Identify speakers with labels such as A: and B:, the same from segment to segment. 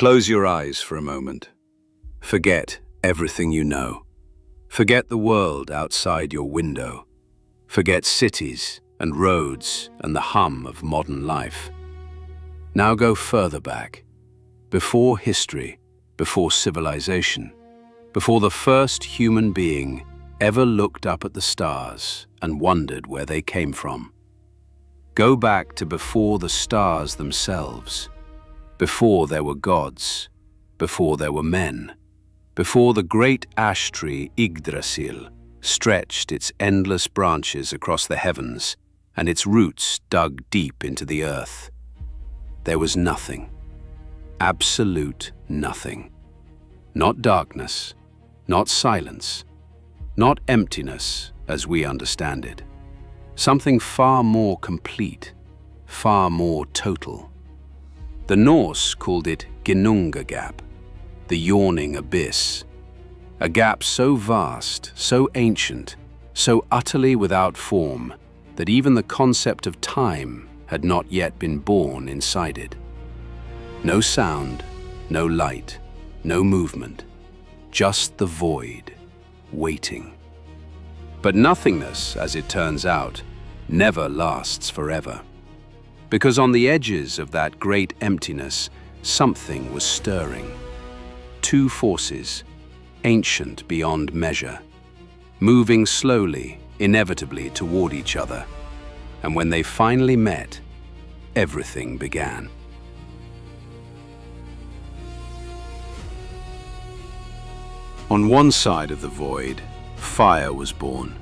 A: Close your eyes for a moment. Forget everything you know. Forget the world outside your window. Forget cities and roads and the hum of modern life. Now go further back, before history, before civilization, before the first human being ever looked up at the stars and wondered where they came from. Go back to before the stars themselves, before there were gods, before there were men, before the great ash tree Yggdrasil stretched its endless branches across the heavens and its roots dug deep into the earth. There was nothing, absolute nothing. Not darkness, not silence, not emptiness as we understand it. Something far more complete, far more total. The Norse called it Ginnungagap, the yawning abyss. A gap so vast, so ancient, so utterly without form, that even the concept of time had not yet been born inside it. No sound, no light, no movement, just the void, waiting. But nothingness, as it turns out, never lasts forever. Because on the edges of that great emptiness, something was stirring. Two forces, ancient beyond measure, moving slowly, inevitably toward each other. And when they finally met, everything began. On one side of the void, fire was born.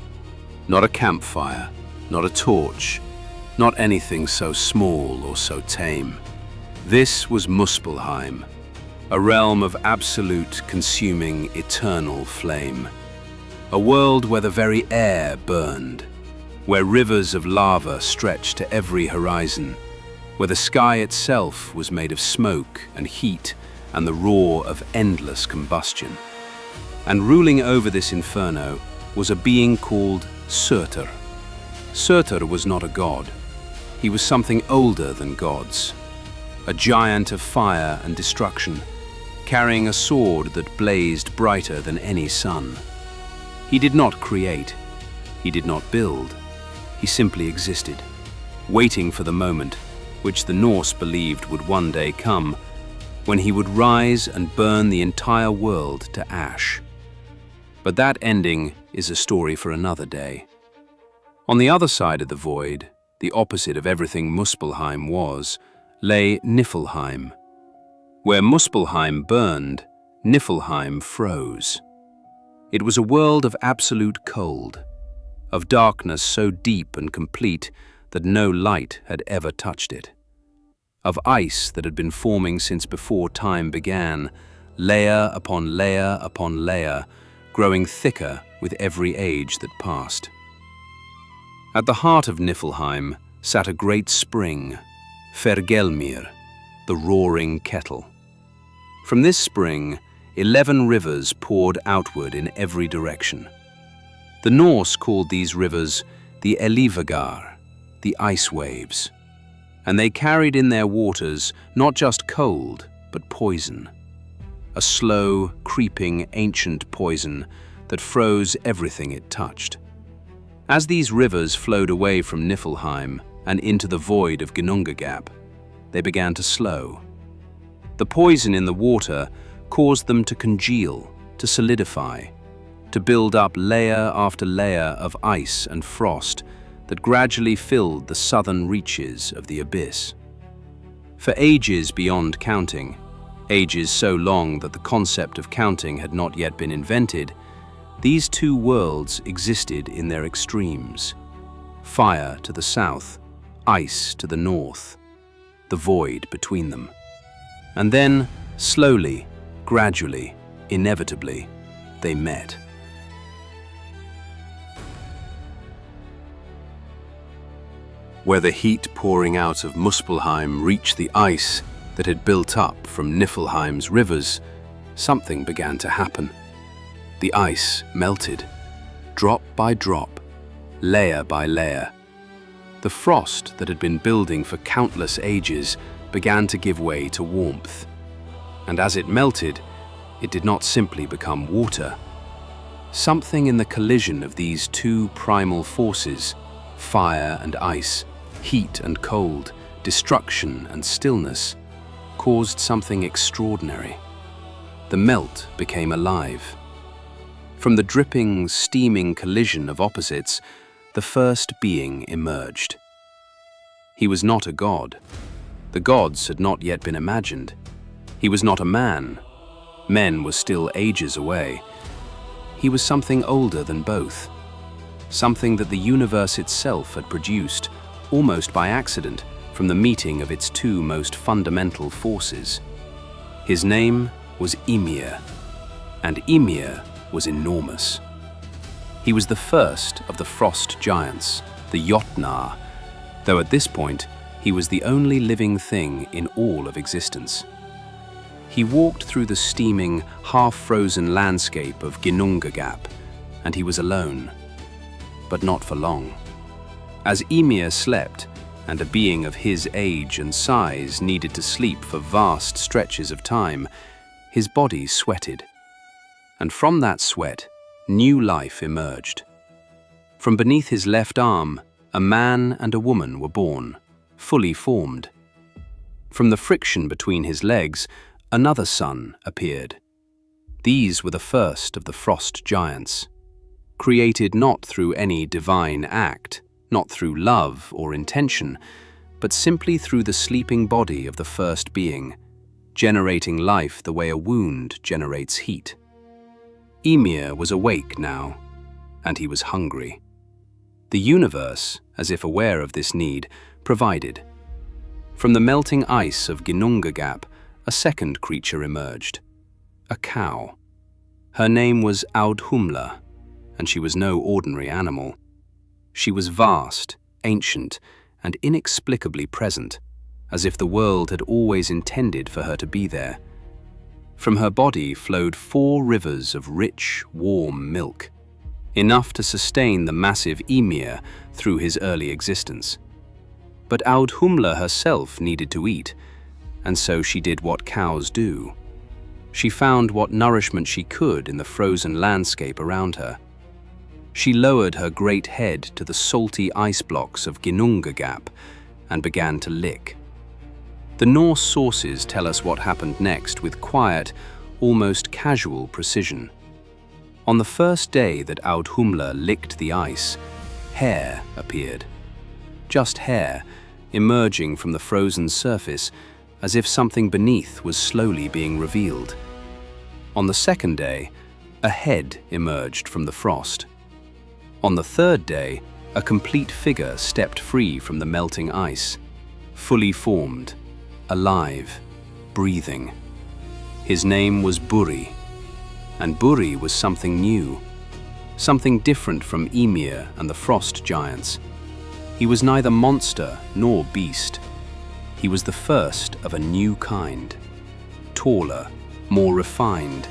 A: Not a campfire, not a torch, not anything so small or so tame. This was Muspelheim, a realm of absolute, consuming, eternal flame. A world where the very air burned, where rivers of lava stretched to every horizon, where the sky itself was made of smoke and heat and the roar of endless combustion. And ruling over this inferno was a being called Surtur. Surtur was not a god. He was something older than gods, a giant of fire and destruction, carrying a sword that blazed brighter than any sun. He did not create, he did not build, he simply existed, waiting for the moment which the Norse believed would one day come, when he would rise and burn the entire world to ash. But that ending is a story for another day. On the other side of the void, the opposite of everything Muspelheim was, lay Niflheim. Where Muspelheim burned, Niflheim froze. It was a world of absolute cold, of darkness so deep and complete that no light had ever touched it, of ice that had been forming since before time began, layer upon layer upon layer, growing thicker with every age that passed. At the heart of Niflheim sat a great spring, Fergelmir, the roaring kettle. From this spring, 11 rivers poured outward in every direction. The Norse called these rivers the Elivagar, the ice waves, and they carried in their waters not just cold, but poison. A slow, creeping, ancient poison that froze everything it touched. As these rivers flowed away from Niflheim and into the void of Ginnungagap, they began to slow. The poison in the water caused them to congeal, to solidify, to build up layer after layer of ice and frost that gradually filled the southern reaches of the abyss. For ages beyond counting, ages so long that the concept of counting had not yet been invented, these two worlds existed in their extremes. Fire to the south, ice to the north, the void between them. And then, slowly, gradually, inevitably, they met. Where the heat pouring out of Muspelheim reached the ice that had built up from Niflheim's rivers, something began to happen. The ice melted, drop by drop, layer by layer. The frost that had been building for countless ages began to give way to warmth. And as it melted, it did not simply become water. Something in the collision of these two primal forces, fire and ice, heat and cold, destruction and stillness, caused something extraordinary. The melt became alive. From the dripping, steaming collision of opposites, the first being emerged. He was not a god. The gods had not yet been imagined. He was not a man. Men were still ages away. He was something older than both. Something that the universe itself had produced, almost by accident, from the meeting of its two most fundamental forces. His name was Ymir, and Ymir was enormous. He was the first of the frost giants, the Jotnar, though at this point he was the only living thing in all of existence. He walked through the steaming, half-frozen landscape of Ginnungagap, and he was alone. But not for long. As Ymir slept, and a being of his age and size needed to sleep for vast stretches of time, his body sweated. And from that sweat, new life emerged. From beneath his left arm, a man and a woman were born, fully formed. From the friction between his legs, another son appeared. These were the first of the frost giants, created not through any divine act, not through love or intention, but simply through the sleeping body of the first being, generating life the way a wound generates heat. Ymir was awake now, and he was hungry. The universe, as if aware of this need, provided. From the melting ice of Ginnungagap, a second creature emerged, a cow. Her name was Audhumla, and she was no ordinary animal. She was vast, ancient, and inexplicably present, as if the world had always intended for her to be there. From her body flowed 4 rivers of rich, warm milk, enough to sustain the massive Ymir through his early existence. But Audhumla herself needed to eat, and so she did what cows do. She found what nourishment she could in the frozen landscape around her. She lowered her great head to the salty ice blocks of Ginnungagap and began to lick. The Norse sources tell us what happened next with quiet, almost casual precision. On the first day that Audhumla licked the ice, hair appeared. Just hair, emerging from the frozen surface, as if something beneath was slowly being revealed. On the second day, a head emerged from the frost. On the third day, a complete figure stepped free from the melting ice, fully formed, alive, breathing. His name was Buri, and Buri was something new, something different from Ymir and the frost giants. He was neither monster nor beast. He was the first of a new kind, taller, more refined,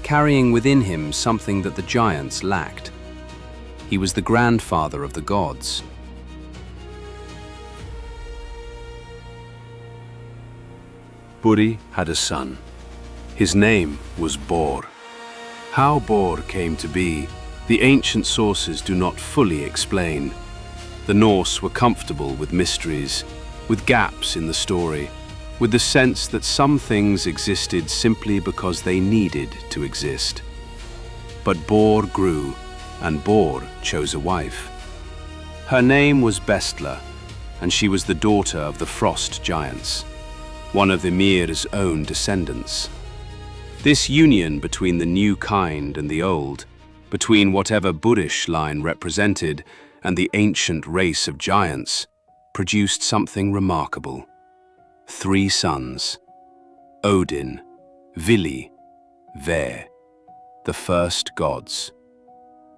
A: carrying within him something that the giants lacked. He was the grandfather of the gods. Buri had a son. His name was Bor. How Bor came to be, the ancient sources do not fully explain. The Norse were comfortable with mysteries, with gaps in the story, with the sense that some things existed simply because they needed to exist. But Bor grew, and Bor chose a wife. Her name was Bestla, and she was the daughter of the frost giants, one of Ymir's own descendants. This union between the new kind and the old, between whatever Buddhist line represented and the ancient race of giants, produced something remarkable. 3 sons, Odin, Vili, Ve, the first gods.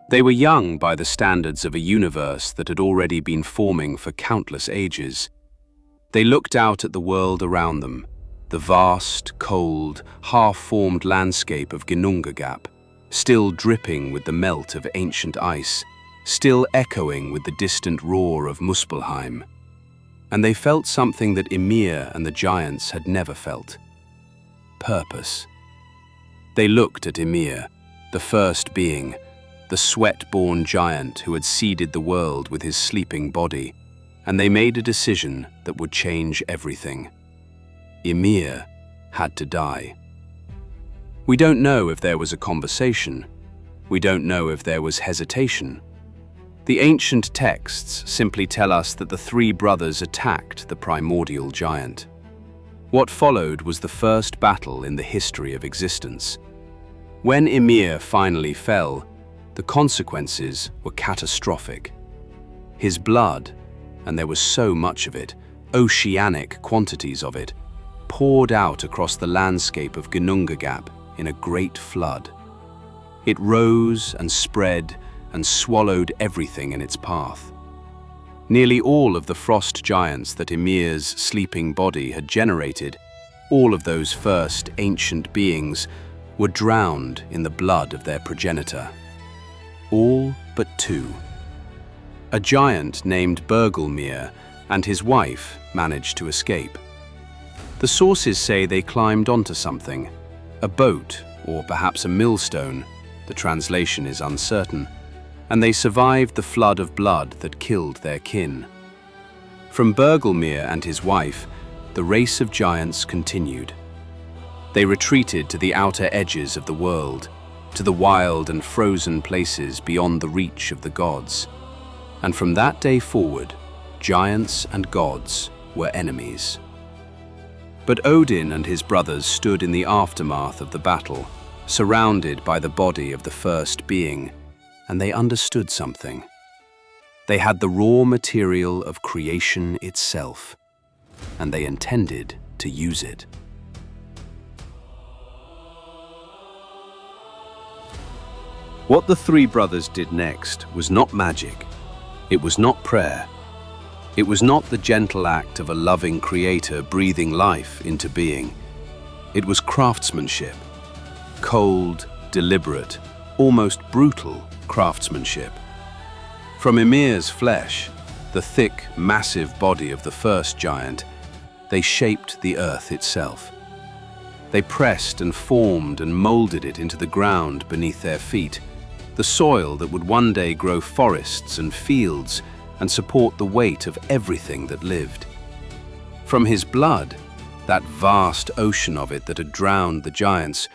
A: They were young by the standards of a universe that had already been forming for countless ages. They looked out at the world around them, the vast, cold, half-formed landscape of Ginnungagap, still dripping with the melt of ancient ice, still echoing with the distant roar of Muspelheim. And they felt something that Ymir and the giants had never felt. purpose. They looked at Ymir, the first being, the sweat-born giant who had seeded the world with his sleeping body, and they made a decision that would change everything. Ymir had to die. We don't know if there was a conversation. We don't know if there was hesitation. The ancient texts simply tell us that the three brothers attacked the primordial giant. What followed was the first battle in the history of existence. When Ymir finally fell, the consequences were catastrophic. His blood, and there was so much of it, oceanic quantities of it, poured out across the landscape of Ginnungagap in a great flood. It rose and spread and swallowed everything in its path. Nearly all of the frost giants that Ymir's sleeping body had generated, all of those first ancient beings, were drowned in the blood of their progenitor. All but two. A giant named Bergelmir and his wife managed to escape. The sources say they climbed onto something, a boat or perhaps a millstone, the translation is uncertain, and they survived the flood of blood that killed their kin. From Bergelmir and his wife, the race of giants continued. They retreated to the outer edges of the world, to the wild and frozen places beyond the reach of the gods. And from that day forward, giants and gods were enemies. But Odin and his brothers stood in the aftermath of the battle, surrounded by the body of the first being, and they understood something. They had the raw material of creation itself, and they intended to use it. What the three brothers did next was not magic. It was not prayer. It was not the gentle act of a loving creator breathing life into being. It was craftsmanship. Cold, deliberate, almost brutal craftsmanship. From Ymir's flesh, the thick, massive body of the first giant, they shaped the earth itself. They pressed and formed and molded it into the ground beneath their feet, the soil that would one day grow forests and fields and support the weight of everything that lived. From his blood, that vast ocean of it that had drowned the giants,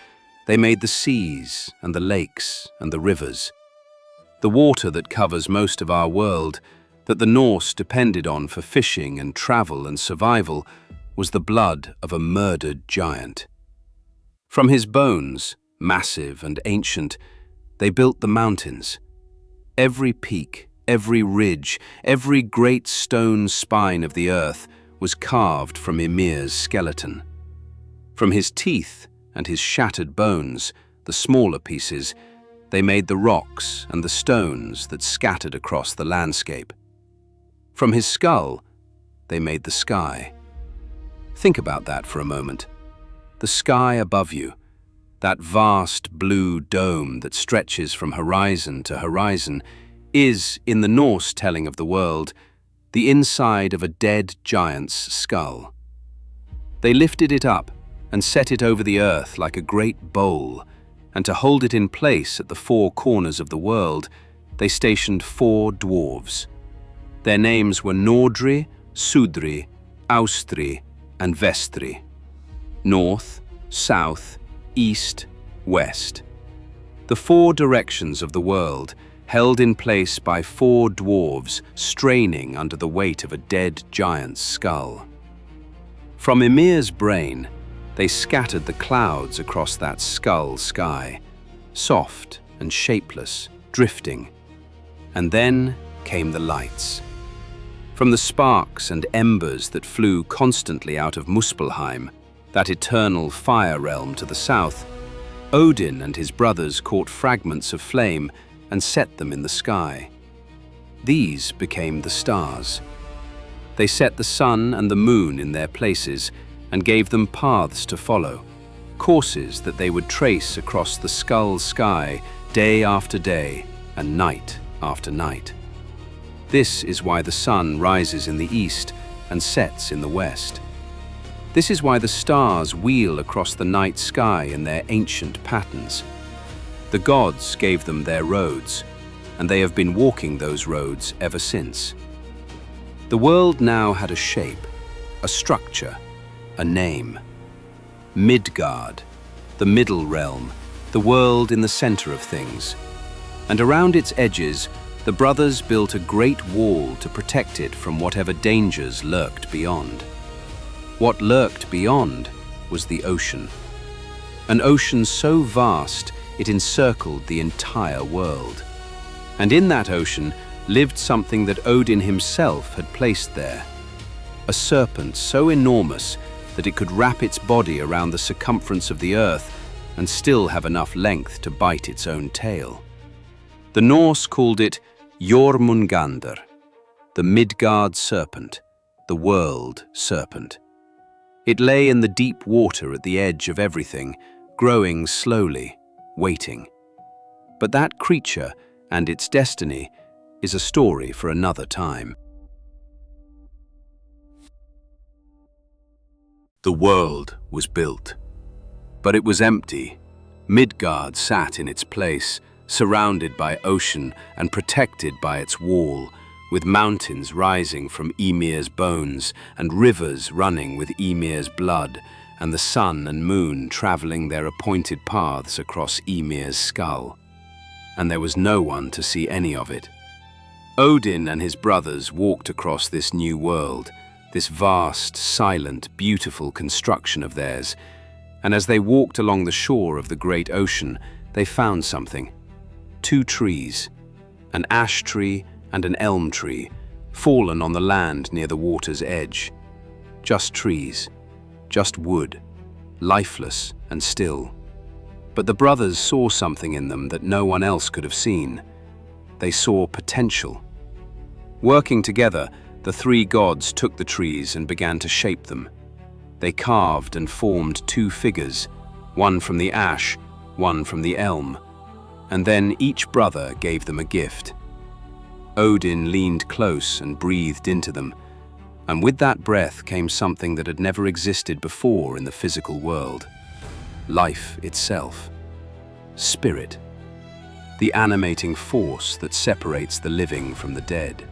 A: they made the seas and the lakes and the rivers. The water that covers most of our world, that the Norse depended on for fishing and travel and survival, was the blood of a murdered giant. From his bones, massive and ancient, they built the mountains. Every peak, every ridge, every great stone spine of the earth was carved from Ymir's skeleton. From his teeth and his shattered bones, the smaller pieces, they made the rocks and the stones that scattered across the landscape. From his skull, they made the sky. Think about that for a moment. The sky above you, that vast blue dome that stretches from horizon to horizon, is, in the Norse telling of the world, the inside of a dead giant's skull. They lifted it up and set it over the earth like a great bowl, and to hold it in place at the four corners of the world, they stationed 4 dwarves. Their names were Nordri, Sudri, Austri, and Vestri. North, south, east, west. The 4 directions of the world, held in place by 4 dwarves straining under the weight of a dead giant's skull. From Ymir's brain, they scattered the clouds across that skull sky, soft and shapeless, drifting. And then came the lights. From the sparks and embers that flew constantly out of Muspelheim, that eternal fire realm to the south, Odin and his brothers caught fragments of flame and set them in the sky. These became the stars. They set the sun and the moon in their places and gave them paths to follow, courses that they would trace across the skull sky day after day and night after night. This is why the sun rises in the east and sets in the west. This is why the stars wheel across the night sky in their ancient patterns. The gods gave them their roads, and they have been walking those roads ever since. The world now had a shape, a structure, a name. Midgard, the middle realm, the world in the center of things. And around its edges, the brothers built a great wall to protect it from whatever dangers lurked beyond. What lurked beyond was the ocean. An ocean so vast it encircled the entire world. And in that ocean lived something that Odin himself had placed there. A serpent so enormous that it could wrap its body around the circumference of the earth and still have enough length to bite its own tail. The Norse called it Jormungandr, the Midgard serpent, the world serpent. It lay in the deep water at the edge of everything, growing slowly, waiting. But that creature and its destiny is a story for another time. The world was built, but it was empty. Midgard sat in its place, surrounded by ocean and protected by its wall, with mountains rising from Ymir's bones and rivers running with Ymir's blood, and the sun and moon traveling their appointed paths across Ymir's skull. And there was no one to see any of it. Odin and his brothers walked across this new world, this vast, silent, beautiful construction of theirs, and as they walked along the shore of the great ocean, they found something. 2 trees, an ash tree and an elm tree, fallen on the land near the water's edge. Just trees, just wood, lifeless and still. But the brothers saw something in them that no one else could have seen. They saw potential. Working together, the 3 gods took the trees and began to shape them. They carved and formed 2 figures, one from the ash, one from the elm, and then each brother gave them a gift. Odin leaned close and breathed into them, and with that breath came something that had never existed before in the physical world. Life itself. Spirit. The animating force that separates the living from the dead.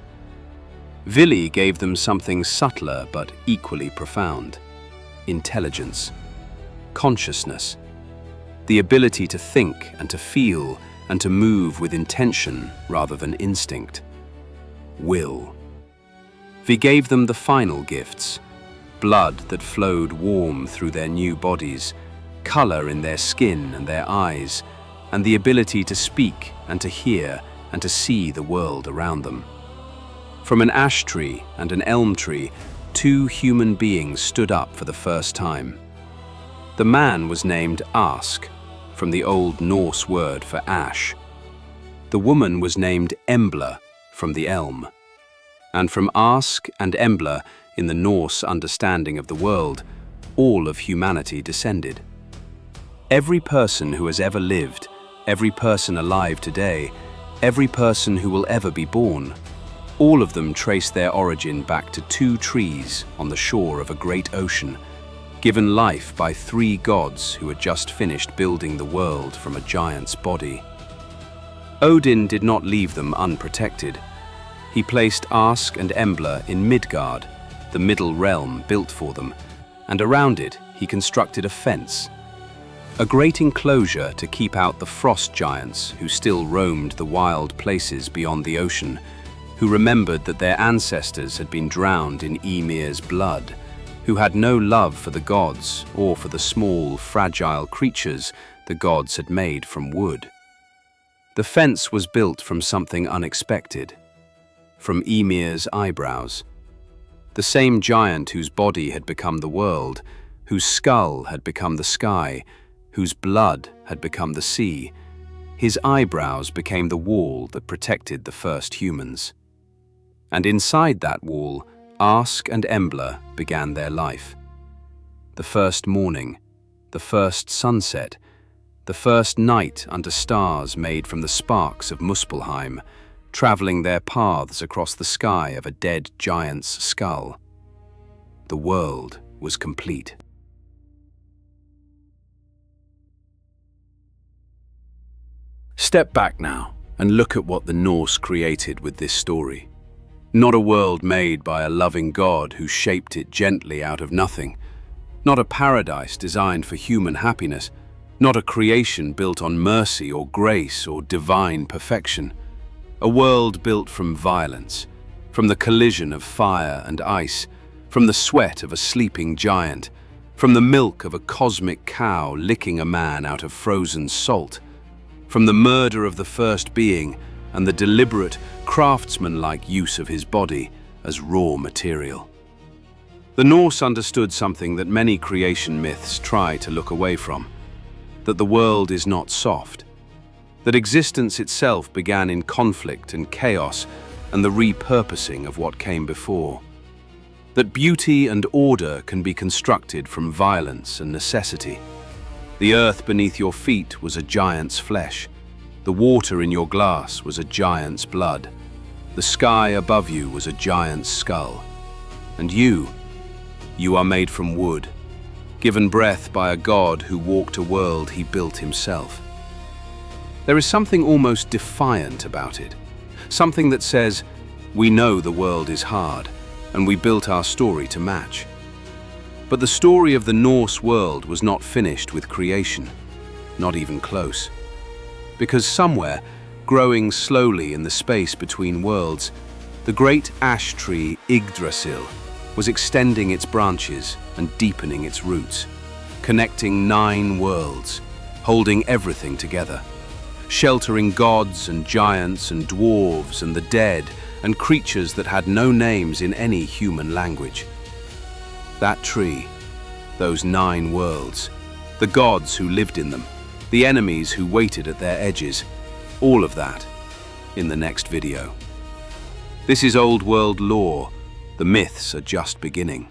A: Vili gave them something subtler but equally profound. Intelligence. Consciousness. The ability to think and to feel and to move with intention rather than instinct. Will. Vi gave them the final gifts, blood that flowed warm through their new bodies, color in their skin and their eyes, and the ability to speak and to hear and to see the world around them. From an ash tree and an elm tree, 2 human beings stood up for the first time. The man was named Ask, from the Old Norse word for ash. The woman was named Embla, from the elm. And from Ask and Embla, in the Norse understanding of the world, all of humanity descended. Every person who has ever lived, every person alive today, every person who will ever be born, all of them trace their origin back to 2 trees on the shore of a great ocean, given life by 3 gods who had just finished building the world from a giant's body. Odin did not leave them unprotected. He placed Ask and Embla in Midgard, the middle realm built for them, and around it he constructed a fence, a great enclosure to keep out the frost giants who still roamed the wild places beyond the ocean, who remembered that their ancestors had been drowned in Ymir's blood, who had no love for the gods or for the small, fragile creatures the gods had made from wood. The fence was built from something unexpected, from Ymir's eyebrows. The same giant whose body had become the world, whose skull had become the sky, whose blood had become the sea, his eyebrows became the wall that protected the first humans. And inside that wall, Ask and Embla began their life. The first morning, the first sunset, the first night under stars made from the sparks of Muspelheim, traveling their paths across the sky of a dead giant's skull. The world was complete. Step back now and look at what the Norse created with this story. Not a world made by a loving God who shaped it gently out of nothing. Not a paradise designed for human happiness. Not a creation built on mercy or grace or divine perfection. A world built from violence, from the collision of fire and ice, from the sweat of a sleeping giant, from the milk of a cosmic cow licking a man out of frozen salt, from the murder of the first being and the deliberate, craftsman-like use of his body as raw material. The Norse understood something that many creation myths try to look away from, that the world is not soft, that existence itself began in conflict and chaos and the repurposing of what came before, that beauty and order can be constructed from violence and necessity. The earth beneath your feet was a giant's flesh. The water in your glass was a giant's blood. The sky above you was a giant's skull. And you are made from wood, given breath by a god who walked a world he built himself. There is something almost defiant about it, something that says, we know the world is hard, and we built our story to match. But the story of the Norse world was not finished with creation, not even close. Because somewhere, growing slowly in the space between worlds, the great ash tree Yggdrasil was extending its branches and deepening its roots, connecting 9 worlds, holding everything together, sheltering gods and giants and dwarves and the dead and creatures that had no names in any human language. That tree, those 9 worlds, the gods who lived in them, the enemies who waited at their edges, all of that in the next video. This is old world lore. The myths are just beginning.